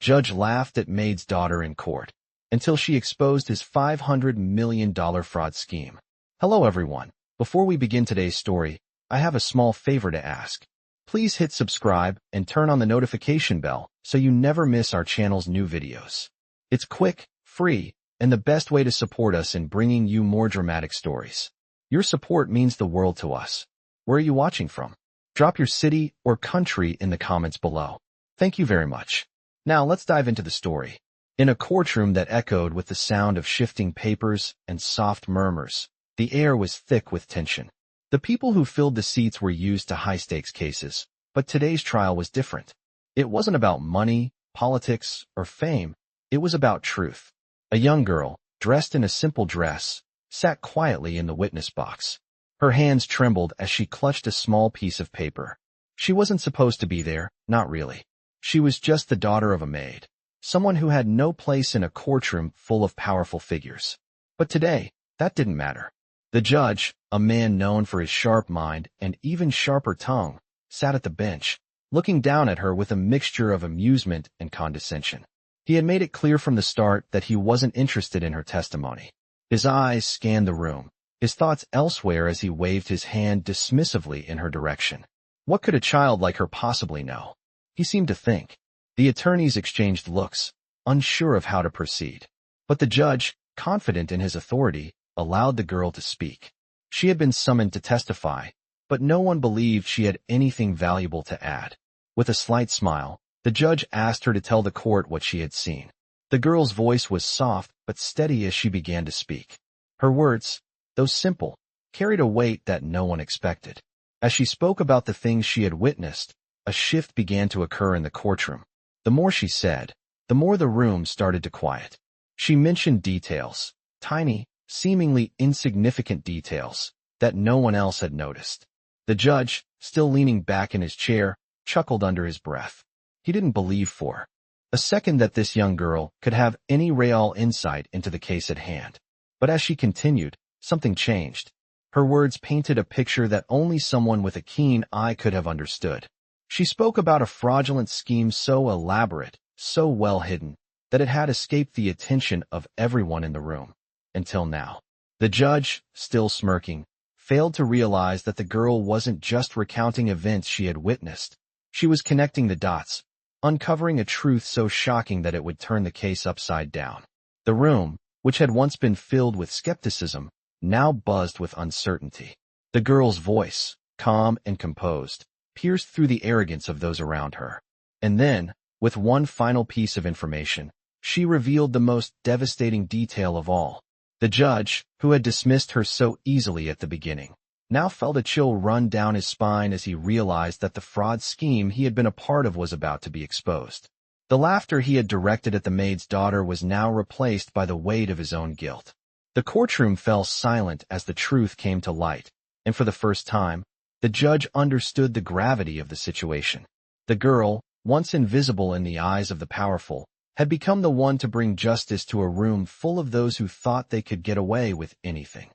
Judge laughed at Maid's daughter in court until she exposed his $500 million fraud scheme. Hello everyone. Before we begin today's story, I have a small favor to ask. Please hit subscribe and turn on the notification bell so you never miss our channel's new videos. It's quick, free, and the best way to support us in bringing you more dramatic stories. Your support means the world to us. Where are you watching from? Drop your city or country in the comments below. Thank you very much. Now let's dive into the story. In a courtroom that echoed with the sound of shifting papers and soft murmurs, the air was thick with tension. The people who filled the seats were used to high-stakes cases, but today's trial was different. It wasn't about money, politics, or fame. It was about truth. A young girl, dressed in a simple dress, sat quietly in the witness box. Her hands trembled as she clutched a small piece of paper. She wasn't supposed to be there, not really. She was just the daughter of a maid, someone who had no place in a courtroom full of powerful figures. But today, that didn't matter. The judge, a man known for his sharp mind and even sharper tongue, sat at the bench, looking down at her with a mixture of amusement and condescension. He had made it clear from the start that he wasn't interested in her testimony. His eyes scanned the room, his thoughts elsewhere as he waved his hand dismissively in her direction. What could a child like her possibly know? He seemed to think. The attorneys exchanged looks, unsure of how to proceed. But the judge, confident in his authority, allowed the girl to speak. She had been summoned to testify, but no one believed she had anything valuable to add. With a slight smile, the judge asked her to tell the court what she had seen. The girl's voice was soft but steady as she began to speak. Her words, though simple, carried a weight that no one expected. As she spoke about the things she had witnessed, a shift began to occur in the courtroom. The more she said, the more the room started to quiet. She mentioned details, tiny, seemingly insignificant details, that no one else had noticed. The judge, still leaning back in his chair, chuckled under his breath. He didn't believe for a second that this young girl could have any real insight into the case at hand. But as she continued, something changed. Her words painted a picture that only someone with a keen eye could have understood. She spoke about a fraudulent scheme so elaborate, so well hidden, that it had escaped the attention of everyone in the room. Until now. The judge, still smirking, failed to realize that the girl wasn't just recounting events she had witnessed. She was connecting the dots, uncovering a truth so shocking that it would turn the case upside down. The room, which had once been filled with skepticism, now buzzed with uncertainty. The girl's voice, calm and composed, pierced through the arrogance of those around her. And then, with one final piece of information, she revealed the most devastating detail of all. The judge, who had dismissed her so easily at the beginning, now felt a chill run down his spine as he realized that the fraud scheme he had been a part of was about to be exposed. The laughter he had directed at the maid's daughter was now replaced by the weight of his own guilt. The courtroom fell silent as the truth came to light, and for the first time, the judge understood the gravity of the situation. The girl, once invisible in the eyes of the powerful, had become the one to bring justice to a room full of those who thought they could get away with anything.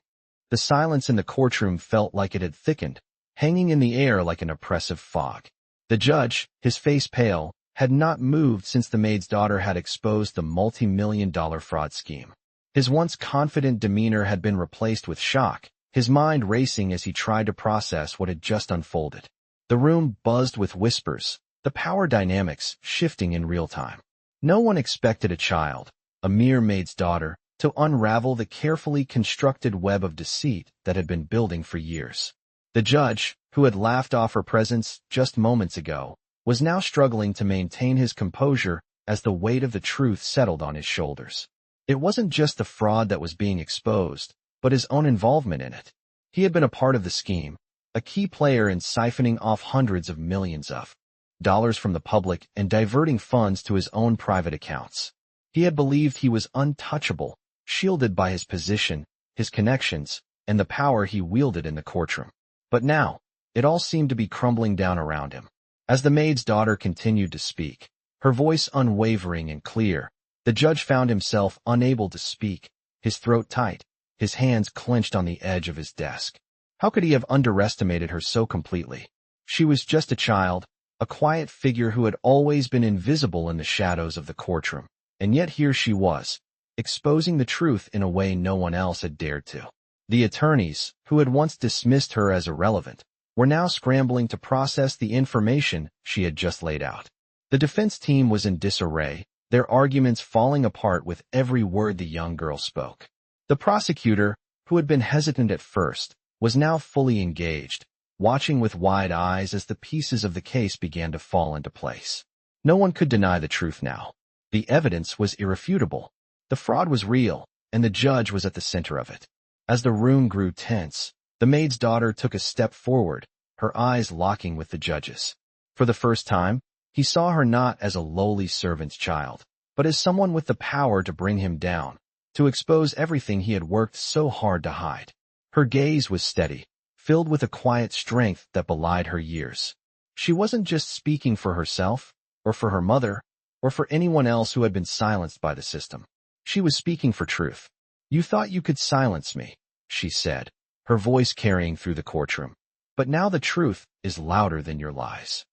The silence in the courtroom felt like it had thickened, hanging in the air like an oppressive fog. The judge, his face pale, had not moved since the maid's daughter had exposed the multi-million-dollar fraud scheme. His once confident demeanor had been replaced with shock, his mind racing as he tried to process what had just unfolded. The room buzzed with whispers, the power dynamics shifting in real time. No one expected a child, a mere maid's daughter, to unravel the carefully constructed web of deceit that had been building for years. The judge, who had laughed off her presence just moments ago, was now struggling to maintain his composure as the weight of the truth settled on his shoulders. It wasn't just the fraud that was being exposed, but his own involvement in it. He had been a part of the scheme, a key player in siphoning off hundreds of millions of dollars from the public and diverting funds to his own private accounts. He had believed he was untouchable, shielded by his position, his connections, and the power he wielded in the courtroom. But now, it all seemed to be crumbling down around him. As the maid's daughter continued to speak, her voice unwavering and clear, the judge found himself unable to speak, his throat tight, his hands clenched on the edge of his desk. How could he have underestimated her so completely? She was just a child, a quiet figure who had always been invisible in the shadows of the courtroom. And yet here she was, exposing the truth in a way no one else had dared to. The attorneys, who had once dismissed her as irrelevant, were now scrambling to process the information she had just laid out. The defense team was in disarray, their arguments falling apart with every word the young girl spoke. The prosecutor, who had been hesitant at first, was now fully engaged, watching with wide eyes as the pieces of the case began to fall into place. No one could deny the truth now. The evidence was irrefutable. The fraud was real, and the judge was at the center of it. As the room grew tense, the maid's daughter took a step forward, her eyes locking with the judge's. For the first time, he saw her not as a lowly servant's child, but as someone with the power to bring him down, to expose everything he had worked so hard to hide. Her gaze was steady, filled with a quiet strength that belied her years. She wasn't just speaking for herself, or for her mother, or for anyone else who had been silenced by the system. She was speaking for truth. "You thought you could silence me," she said, her voice carrying through the courtroom. "But now the truth is louder than your lies."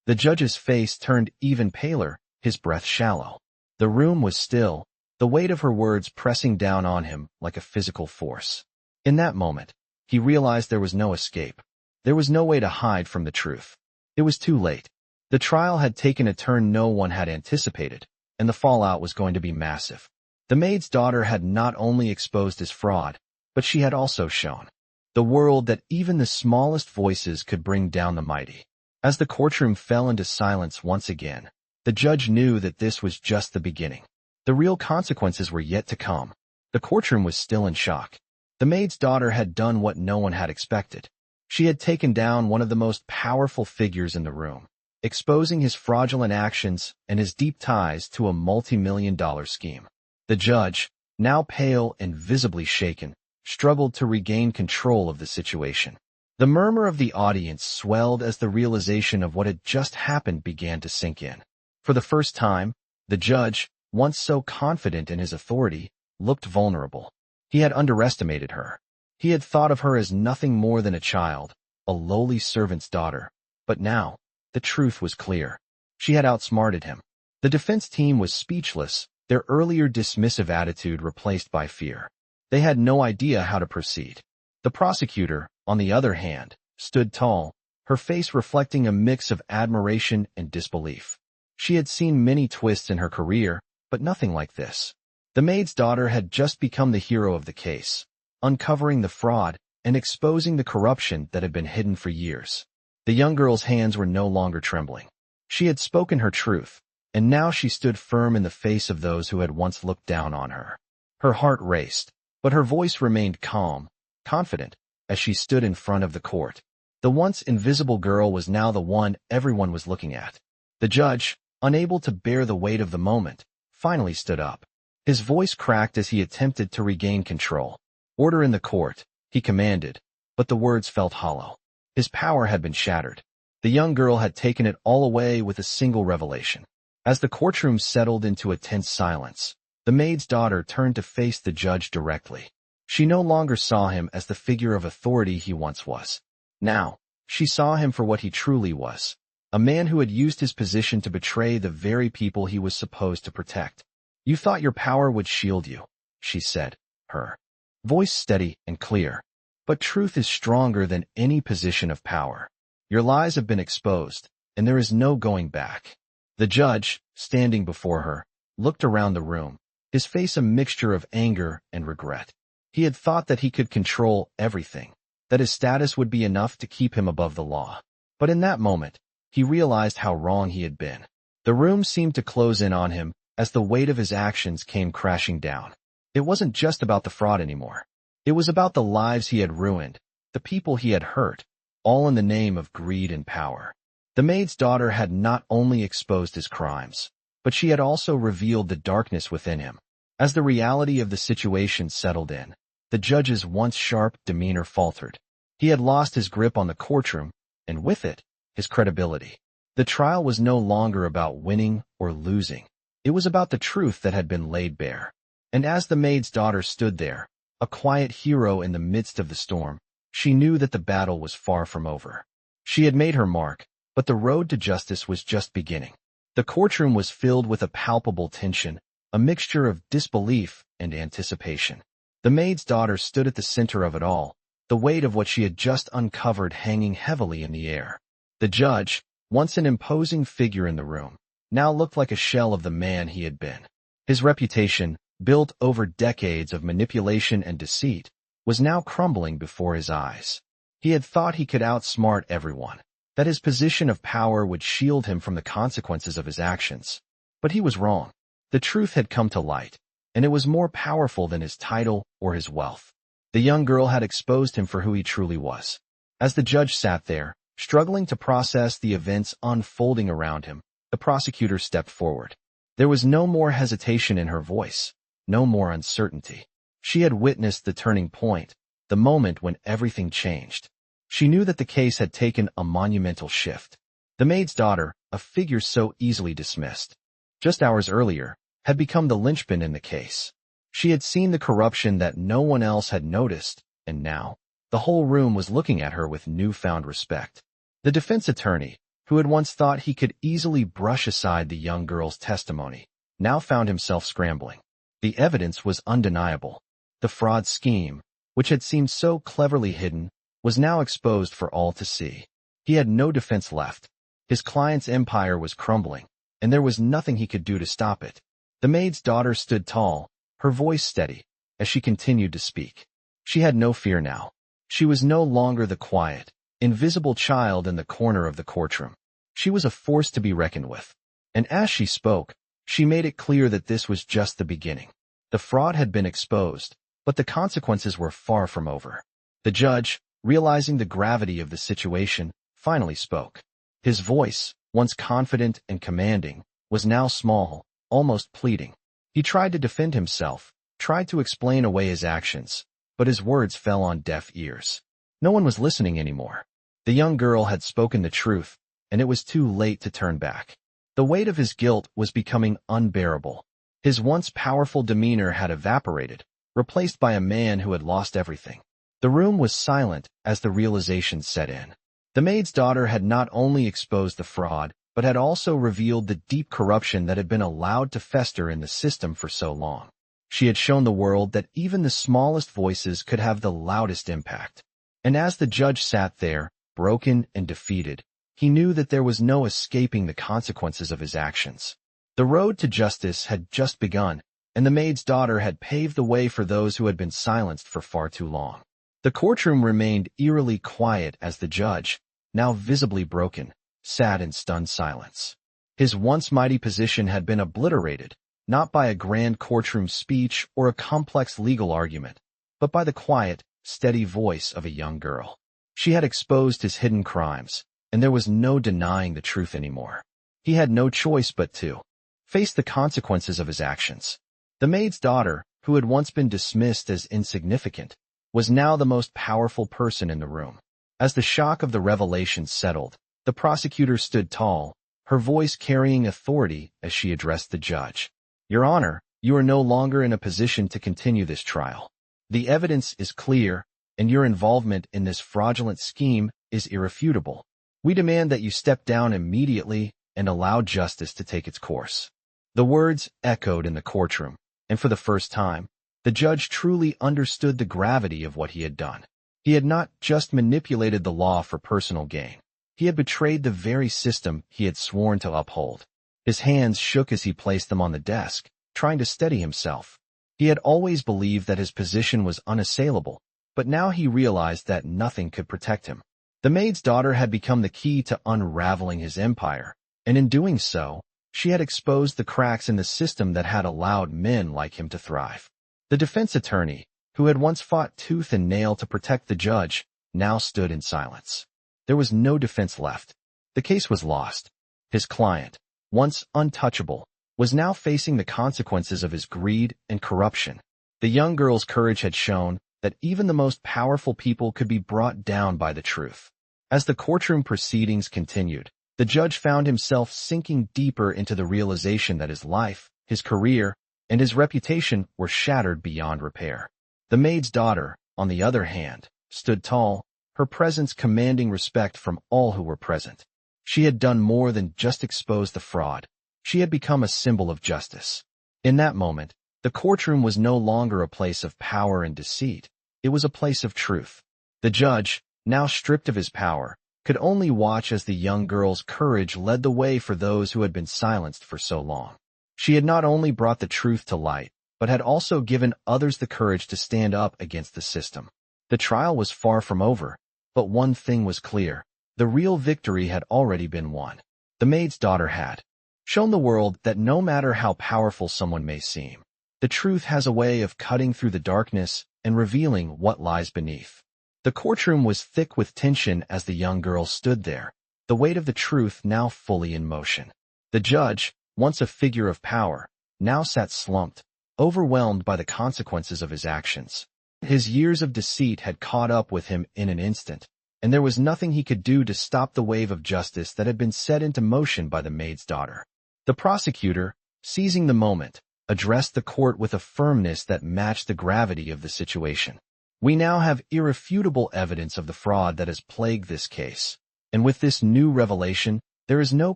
The judge's face turned even paler, his breath shallow. The room was still, the weight of her words pressing down on him like a physical force. In that moment, he realized there was no escape. There was no way to hide from the truth. It was too late. The trial had taken a turn no one had anticipated, and the fallout was going to be massive. The maid's daughter had not only exposed his fraud, but she had also shown the world that even the smallest voices could bring down the mighty. As the courtroom fell into silence once again, the judge knew that this was just the beginning. The real consequences were yet to come. The courtroom was still in shock. The maid's daughter had done what no one had expected. She had taken down one of the most powerful figures in the room, exposing his fraudulent actions and his deep ties to a multi-million-dollar scheme. The judge, now pale and visibly shaken, struggled to regain control of the situation. The murmur of the audience swelled as the realization of what had just happened began to sink in. For the first time, the judge, once so confident in his authority, looked vulnerable. He had underestimated her. He had thought of her as nothing more than a child, a lowly servant's daughter. But now, the truth was clear. She had outsmarted him. The defense team was speechless, their earlier dismissive attitude replaced by fear. They had no idea how to proceed. The prosecutor, on the other hand, stood tall, her face reflecting a mix of admiration and disbelief. She had seen many twists in her career, but nothing like this. The maid's daughter had just become the hero of the case, uncovering the fraud and exposing the corruption that had been hidden for years. The young girl's hands were no longer trembling. She had spoken her truth, and now she stood firm in the face of those who had once looked down on her. Her heart raced, but her voice remained calm, confident, as she stood in front of the court. The once invisible girl was now the one everyone was looking at. The judge, unable to bear the weight of the moment, finally stood up. His voice cracked as he attempted to regain control. "Order in the court," he commanded, but the words felt hollow. His power had been shattered. The young girl had taken it all away with a single revelation. As the courtroom settled into a tense silence, the maid's daughter turned to face the judge directly. She no longer saw him as the figure of authority he once was. Now, she saw him for what he truly was, a man who had used his position to betray the very people he was supposed to protect. "You thought your power would shield you," she said, her voice steady and clear. "But truth is stronger than any position of power. Your lies have been exposed, and there is no going back." The judge, standing before her, looked around the room, his face a mixture of anger and regret. He had thought that he could control everything, that his status would be enough to keep him above the law. But in that moment, he realized how wrong he had been. The room seemed to close in on him as the weight of his actions came crashing down. It wasn't just about the fraud anymore. It was about the lives he had ruined, the people he had hurt, all in the name of greed and power. The maid's daughter had not only exposed his crimes, but she had also revealed the darkness within him. As the reality of the situation settled in, the judge's once sharp demeanor faltered. He had lost his grip on the courtroom, and with it, his credibility. The trial was no longer about winning or losing. It was about the truth that had been laid bare. And as the maid's daughter stood there, a quiet hero in the midst of the storm, she knew that the battle was far from over. She had made her mark, But the road to justice was just beginning. The courtroom was filled with a palpable tension, a mixture of disbelief and anticipation. The maid's daughter stood at the center of it all, the weight of what she had just uncovered hanging heavily in the air. The judge, once an imposing figure in the room, now looked like a shell of the man he had been. His reputation, built over decades of manipulation and deceit, was now crumbling before his eyes. He had thought he could outsmart everyone, that his position of power would shield him from the consequences of his actions. But he was wrong. The truth had come to light, and it was more powerful than his title or his wealth. The young girl had exposed him for who he truly was. As the judge sat there, struggling to process the events unfolding around him, the prosecutor stepped forward. There was no more hesitation in her voice, no more uncertainty. She had witnessed the turning point, the moment when everything changed. She knew that the case had taken a monumental shift. The maid's daughter, a figure so easily dismissed, just hours earlier, had become the linchpin in the case. She had seen the corruption that no one else had noticed, and now, the whole room was looking at her with newfound respect. The defense attorney, who had once thought he could easily brush aside the young girl's testimony, now found himself scrambling. The evidence was undeniable. The fraud scheme, which had seemed so cleverly hidden, was now exposed for all to see. He had no defense left. His client's empire was crumbling, and there was nothing he could do to stop it. The maid's daughter stood tall, her voice steady, as she continued to speak. She had no fear now. She was no longer the quiet, invisible child in the corner of the courtroom. She was a force to be reckoned with. And as she spoke, she made it clear that this was just the beginning. The fraud had been exposed, but the consequences were far from over. The judge, realizing the gravity of the situation, finally spoke. His voice, once confident and commanding, was now small, almost pleading. He tried to defend himself, tried to explain away his actions, but his words fell on deaf ears. No one was listening anymore. The young girl had spoken the truth, and it was too late to turn back. The weight of his guilt was becoming unbearable. His once powerful demeanor had evaporated, replaced by a man who had lost everything. The room was silent as the realization set in. The maid's daughter had not only exposed the fraud, but had also revealed the deep corruption that had been allowed to fester in the system for so long. She had shown the world that even the smallest voices could have the loudest impact. And as the judge sat there, broken and defeated, he knew that there was no escaping the consequences of his actions. The road to justice had just begun, and the maid's daughter had paved the way for those who had been silenced for far too long. The courtroom remained eerily quiet as the judge, now visibly broken, sat in stunned silence. His once mighty position had been obliterated, not by a grand courtroom speech or a complex legal argument, but by the quiet, steady voice of a young girl. She had exposed his hidden crimes, and there was no denying the truth anymore. He had no choice but to face the consequences of his actions. The maid's daughter, who had once been dismissed as insignificant, was now the most powerful person in the room. As the shock of the revelation settled, the prosecutor stood tall, her voice carrying authority as she addressed the judge. "Your Honor, you are no longer in a position to continue this trial. The evidence is clear, and your involvement in this fraudulent scheme is irrefutable. We demand that you step down immediately and allow justice to take its course." The words echoed in the courtroom, and for the first time, the judge truly understood the gravity of what he had done. He had not just manipulated the law for personal gain. He had betrayed the very system he had sworn to uphold. His hands shook as he placed them on the desk, trying to steady himself. He had always believed that his position was unassailable, but now he realized that nothing could protect him. The maid's daughter had become the key to unraveling his empire, and in doing so, she had exposed the cracks in the system that had allowed men like him to thrive. The defense attorney, who had once fought tooth and nail to protect the judge, now stood in silence. There was no defense left. The case was lost. His client, once untouchable, was now facing the consequences of his greed and corruption. The young girl's courage had shown that even the most powerful people could be brought down by the truth. As the courtroom proceedings continued, the judge found himself sinking deeper into the realization that his life, his career, and his reputation were shattered beyond repair. The maid's daughter, on the other hand, stood tall, her presence commanding respect from all who were present. She had done more than just expose the fraud. She had become a symbol of justice. In that moment, the courtroom was no longer a place of power and deceit. It was a place of truth. The judge, now stripped of his power, could only watch as the young girl's courage led the way for those who had been silenced for so long. She had not only brought the truth to light, but had also given others the courage to stand up against the system. The trial was far from over, but one thing was clear. The real victory had already been won. The maid's daughter had shown the world that no matter how powerful someone may seem, the truth has a way of cutting through the darkness and revealing what lies beneath. The courtroom was thick with tension as the young girl stood there, the weight of the truth now fully in motion. The judge, once a figure of power, now sat slumped, overwhelmed by the consequences of his actions. His years of deceit had caught up with him in an instant, and there was nothing he could do to stop the wave of justice that had been set into motion by the maid's daughter. The prosecutor, seizing the moment, addressed the court with a firmness that matched the gravity of the situation. We now have irrefutable evidence of the fraud that has plagued this case, and with this new revelation, there is no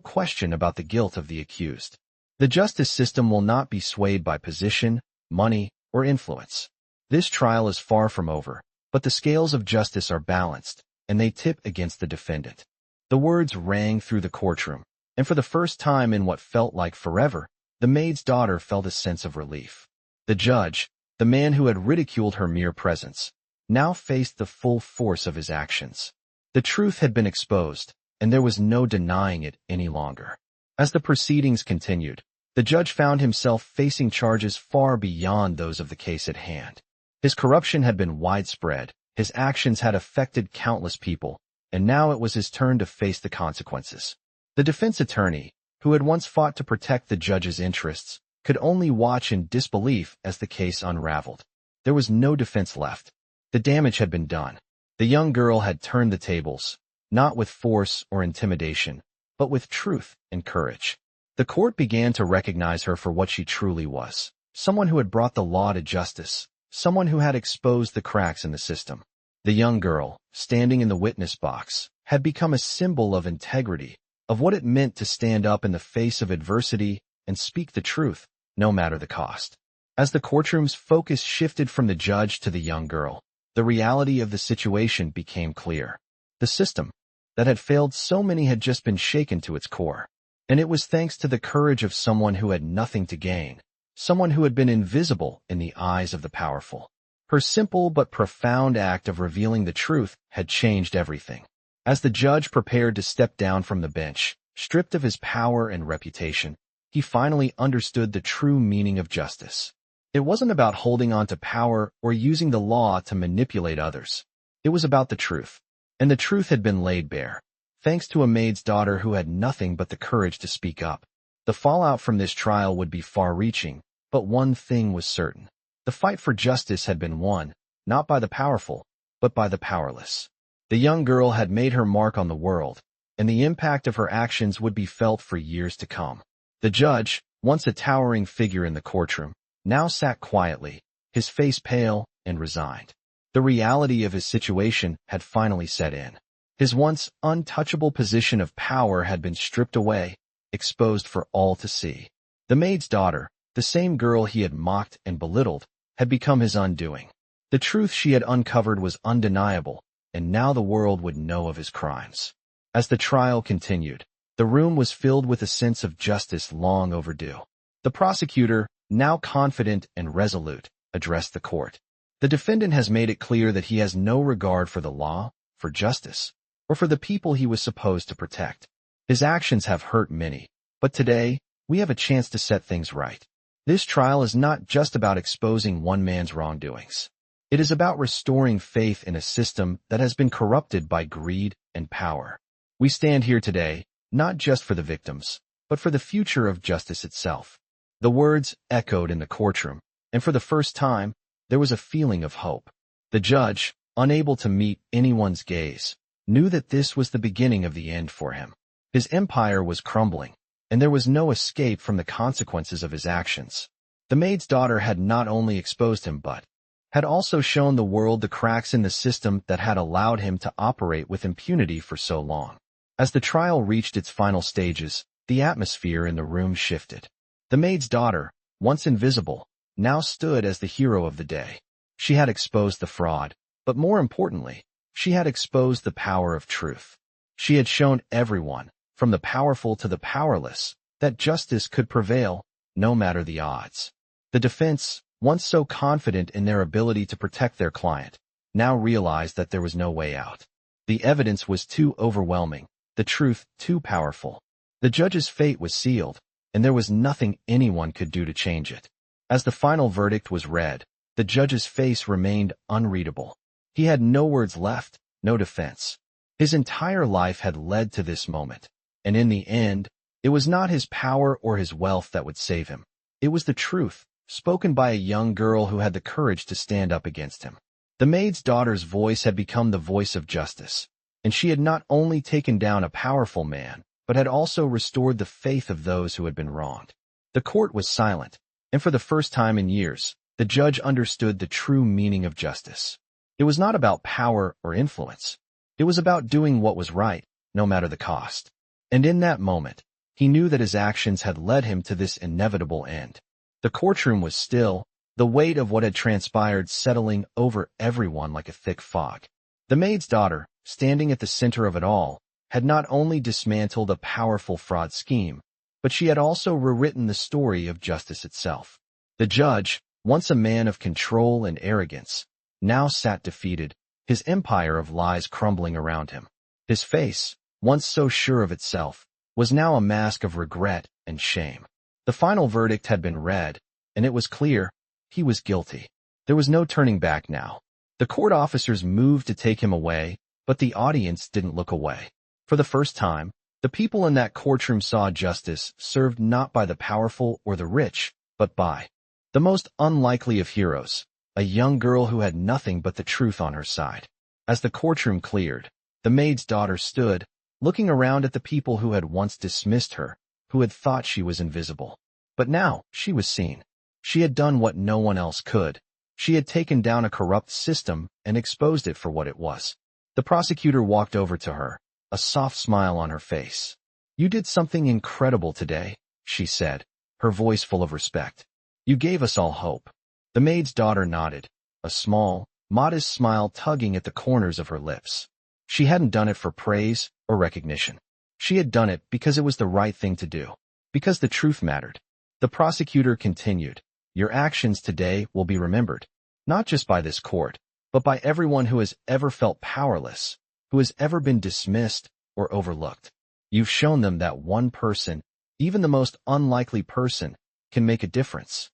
question about the guilt of the accused. The justice system will not be swayed by position, money, or influence. This trial is far from over, but the scales of justice are balanced, and they tip against the defendant. The words rang through the courtroom, and for the first time in what felt like forever, the maid's daughter felt a sense of relief. The judge, the man who had ridiculed her mere presence, now faced the full force of his actions. The truth had been exposed, and there was no denying it any longer. As the proceedings continued, the judge found himself facing charges far beyond those of the case at hand. His corruption had been widespread, his actions had affected countless people, and now it was his turn to face the consequences. The defense attorney, who had once fought to protect the judge's interests, could only watch in disbelief as the case unraveled. There was no defense left. The damage had been done. The young girl had turned the tables, not with force or intimidation, but with truth and courage. The court began to recognize her for what she truly was, someone who had brought the law to justice, someone who had exposed the cracks in the system. The young girl, standing in the witness box, had become a symbol of integrity, of what it meant to stand up in the face of adversity and speak the truth, no matter the cost. As the courtroom's focus shifted from the judge to the young girl, the reality of the situation became clear. The system that had failed so many had just been shaken to its core. And it was thanks to the courage of someone who had nothing to gain, someone who had been invisible in the eyes of the powerful. Her simple but profound act of revealing the truth had changed everything. As the judge prepared to step down from the bench, stripped of his power and reputation, he finally understood the true meaning of justice. It wasn't about holding on to power or using the law to manipulate others. It was about the truth. And the truth had been laid bare, thanks to a maid's daughter who had nothing but the courage to speak up. The fallout from this trial would be far-reaching, but one thing was certain. The fight for justice had been won, not by the powerful, but by the powerless. The young girl had made her mark on the world, and the impact of her actions would be felt for years to come. The judge, once a towering figure in the courtroom, now sat quietly, his face pale and resigned. The reality of his situation had finally set in. His once untouchable position of power had been stripped away, exposed for all to see. The maid's daughter, the same girl he had mocked and belittled, had become his undoing. The truth she had uncovered was undeniable, and now the world would know of his crimes. As the trial continued, the room was filled with a sense of justice long overdue. The prosecutor, now confident and resolute, addressed the court. The defendant has made it clear that he has no regard for the law, for justice, or for the people he was supposed to protect. His actions have hurt many, but today, we have a chance to set things right. This trial is not just about exposing one man's wrongdoings. It is about restoring faith in a system that has been corrupted by greed and power. We stand here today, not just for the victims, but for the future of justice itself. The words echoed in the courtroom, and for the first time, there was a feeling of hope. The judge, unable to meet anyone's gaze, knew that this was the beginning of the end for him. His empire was crumbling, and there was no escape from the consequences of his actions. The maid's daughter had not only exposed him but had also shown the world the cracks in the system that had allowed him to operate with impunity for so long. As the trial reached its final stages, the atmosphere in the room shifted. The maid's daughter, once invisible, now stood as the hero of the day. She had exposed the fraud, but more importantly, she had exposed the power of truth. She had shown everyone, from the powerful to the powerless, that justice could prevail, no matter the odds. The defense, once so confident in their ability to protect their client, now realized that there was no way out. The evidence was too overwhelming, the truth too powerful. The judge's fate was sealed, and there was nothing anyone could do to change it. As the final verdict was read, the judge's face remained unreadable. He had no words left, no defense. His entire life had led to this moment, and in the end, it was not his power or his wealth that would save him. It was the truth, spoken by a young girl who had the courage to stand up against him. The maid's daughter's voice had become the voice of justice, and she had not only taken down a powerful man, but had also restored the faith of those who had been wronged. The court was silent, and for the first time in years, the judge understood the true meaning of justice. It was not about power or influence. It was about doing what was right, no matter the cost. And in that moment, he knew that his actions had led him to this inevitable end. The courtroom was still, the weight of what had transpired settling over everyone like a thick fog. The maid's daughter, standing at the center of it all, had not only dismantled a powerful fraud scheme, but she had also rewritten the story of justice itself. The judge, once a man of control and arrogance, now sat defeated, his empire of lies crumbling around him. His face, once so sure of itself, was now a mask of regret and shame. The final verdict had been read, and it was clear he was guilty. There was no turning back now. The court officers moved to take him away, but the audience didn't look away. For the first time, the people in that courtroom saw justice served not by the powerful or the rich, but by the most unlikely of heroes, a young girl who had nothing but the truth on her side. As the courtroom cleared, the maid's daughter stood, looking around at the people who had once dismissed her, who had thought she was invisible. But now she was seen. She had done what no one else could. She had taken down a corrupt system and exposed it for what it was. The prosecutor walked over to her, a soft smile on her face. "You did something incredible today," she said, her voice full of respect. "You gave us all hope." The maid's daughter nodded, a small, modest smile tugging at the corners of her lips. She hadn't done it for praise or recognition. She had done it because it was the right thing to do, because the truth mattered. The prosecutor continued, "Your actions today will be remembered, not just by this court, but by everyone who has ever felt powerless, who has ever been dismissed or overlooked. You've shown them that one person, even the most unlikely person, can make a difference."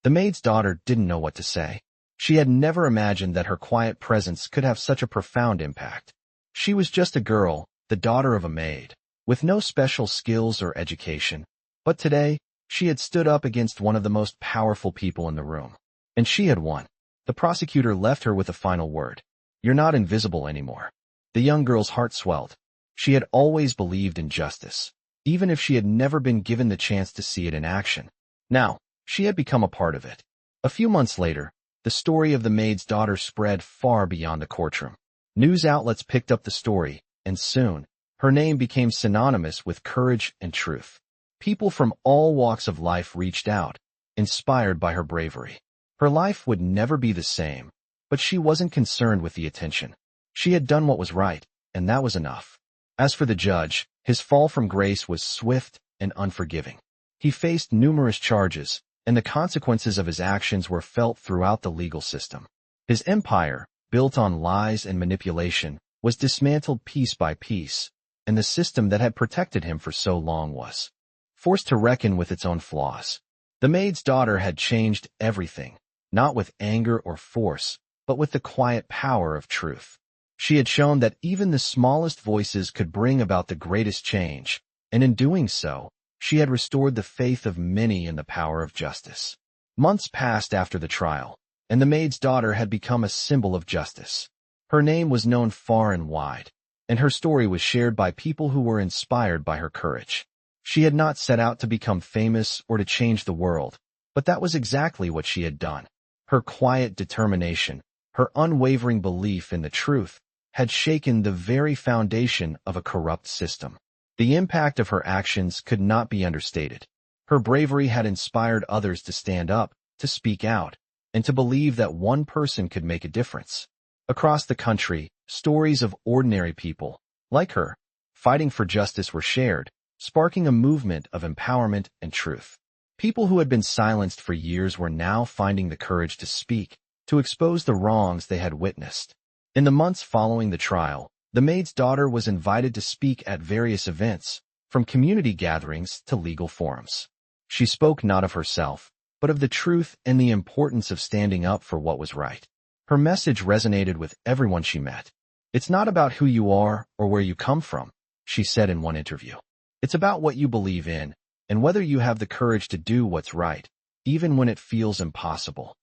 The maid's daughter didn't know what to say. She had never imagined that her quiet presence could have such a profound impact. She was just a girl, the daughter of a maid, with no special skills or education. But today, she had stood up against one of the most powerful people in the room. And she had won. The prosecutor left her with a final word. "You're not invisible anymore." The young girl's heart swelled. She had always believed in justice, even if she had never been given the chance to see it in action. Now, she had become a part of it. A few months later, the story of the maid's daughter spread far beyond the courtroom. News outlets picked up the story, and soon, her name became synonymous with courage and truth. People from all walks of life reached out, inspired by her bravery. Her life would never be the same, but she wasn't concerned with the attention. She had done what was right, and that was enough. As for the judge, his fall from grace was swift and unforgiving. He faced numerous charges, and the consequences of his actions were felt throughout the legal system. His empire, built on lies and manipulation, was dismantled piece by piece, and the system that had protected him for so long was forced to reckon with its own flaws. The maid's daughter had changed everything, not with anger or force, but with the quiet power of truth. She had shown that even the smallest voices could bring about the greatest change, and in doing so, she had restored the faith of many in the power of justice. Months passed after the trial, and the maid's daughter had become a symbol of justice. Her name was known far and wide, and her story was shared by people who were inspired by her courage. She had not set out to become famous or to change the world, but that was exactly what she had done. Her quiet determination, her unwavering belief in the truth, had shaken the very foundation of a corrupt system. The impact of her actions could not be understated. Her bravery had inspired others to stand up, to speak out, and to believe that one person could make a difference. Across the country, stories of ordinary people, like her, fighting for justice were shared, sparking a movement of empowerment and truth. People who had been silenced for years were now finding the courage to speak, to expose the wrongs they had witnessed. In the months following the trial, the maid's daughter was invited to speak at various events, from community gatherings to legal forums. She spoke not of herself, but of the truth and the importance of standing up for what was right. Her message resonated with everyone she met. "It's not about who you are or where you come from," she said in one interview. "It's about what you believe in, and whether you have the courage to do what's right, even when it feels impossible."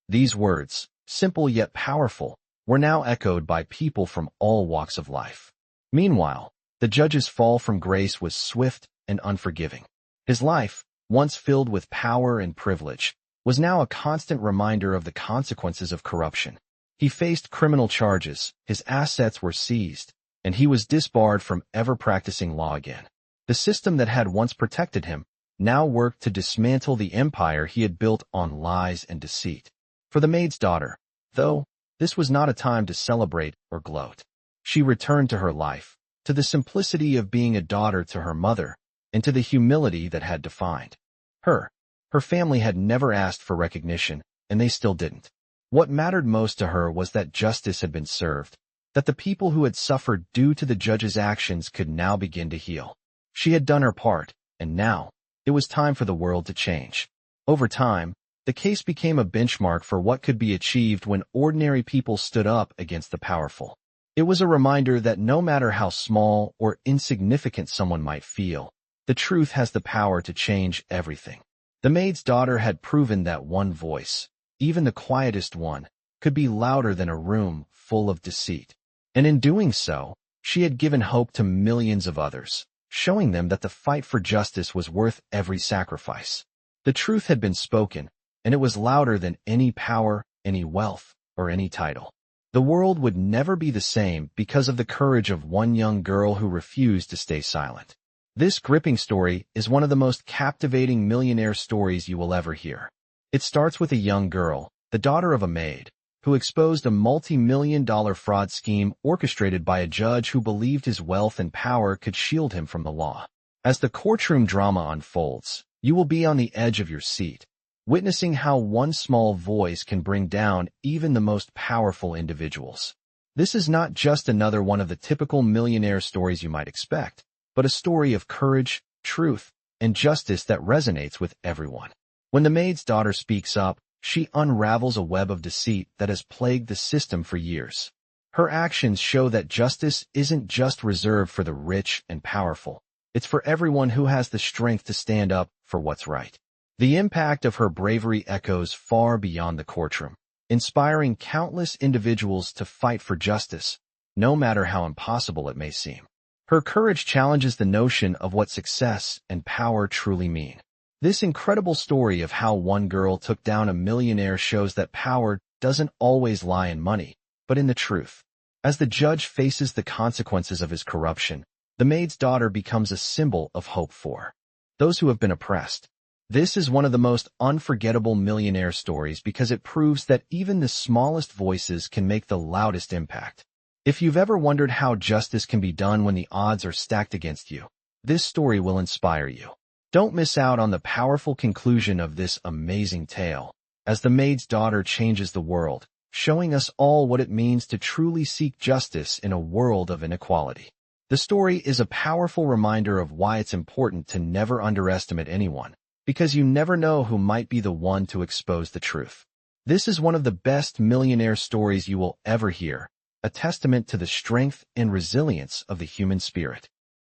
These words, simple yet powerful, were now echoed by people from all walks of life. Meanwhile, the judge's fall from grace was swift and unforgiving. His life, once filled with power and privilege, was now a constant reminder of the consequences of corruption. He faced criminal charges, his assets were seized, and he was disbarred from ever practicing law again. The system that had once protected him now worked to dismantle the empire he had built on lies and deceit. For the maid's daughter, though, this was not a time to celebrate or gloat. She returned to her life, to the simplicity of being a daughter to her mother, and to the humility that had defined her. Her family had never asked for recognition, and they still didn't. What mattered most to her was that justice had been served, that the people who had suffered due to the judge's actions could now begin to heal. She had done her part, and now, it was time for the world to change. Over time, the case became a benchmark for what could be achieved when ordinary people stood up against the powerful. It was a reminder that no matter how small or insignificant someone might feel, the truth has the power to change everything. The maid's daughter had proven that one voice, even the quietest one, could be louder than a room full of deceit. And in doing so, she had given hope to millions of others, showing them that the fight for justice was worth every sacrifice. The truth had been spoken, and it was louder than any power, any wealth, or any title. The world would never be the same because of the courage of one young girl who refused to stay silent. This gripping story is one of the most captivating millionaire stories you will ever hear. It starts with a young girl, the daughter of a maid, who exposed a multi-million-dollar fraud scheme orchestrated by a judge who believed his wealth and power could shield him from the law. As the courtroom drama unfolds, you will be on the edge of your seat, witnessing how one small voice can bring down even the most powerful individuals. This is not just another one of the typical millionaire stories you might expect, but a story of courage, truth, and justice that resonates with everyone. When the maid's daughter speaks up, she unravels a web of deceit that has plagued the system for years. Her actions show that justice isn't just reserved for the rich and powerful. It's for everyone who has the strength to stand up for what's right. The impact of her bravery echoes far beyond the courtroom, inspiring countless individuals to fight for justice, no matter how impossible it may seem. Her courage challenges the notion of what success and power truly mean. This incredible story of how one girl took down a millionaire shows that power doesn't always lie in money, but in the truth. As the judge faces the consequences of his corruption, the maid's daughter becomes a symbol of hope for those who have been oppressed. This is one of the most unforgettable millionaire stories because it proves that even the smallest voices can make the loudest impact. If you've ever wondered how justice can be done when the odds are stacked against you, this story will inspire you. Don't miss out on the powerful conclusion of this amazing tale, as the maid's daughter changes the world, showing us all what it means to truly seek justice in a world of inequality. The story is a powerful reminder of why it's important to never underestimate anyone, because you never know who might be the one to expose the truth. This is one of the best millionaire stories you will ever hear, a testament to the strength and resilience of the human spirit.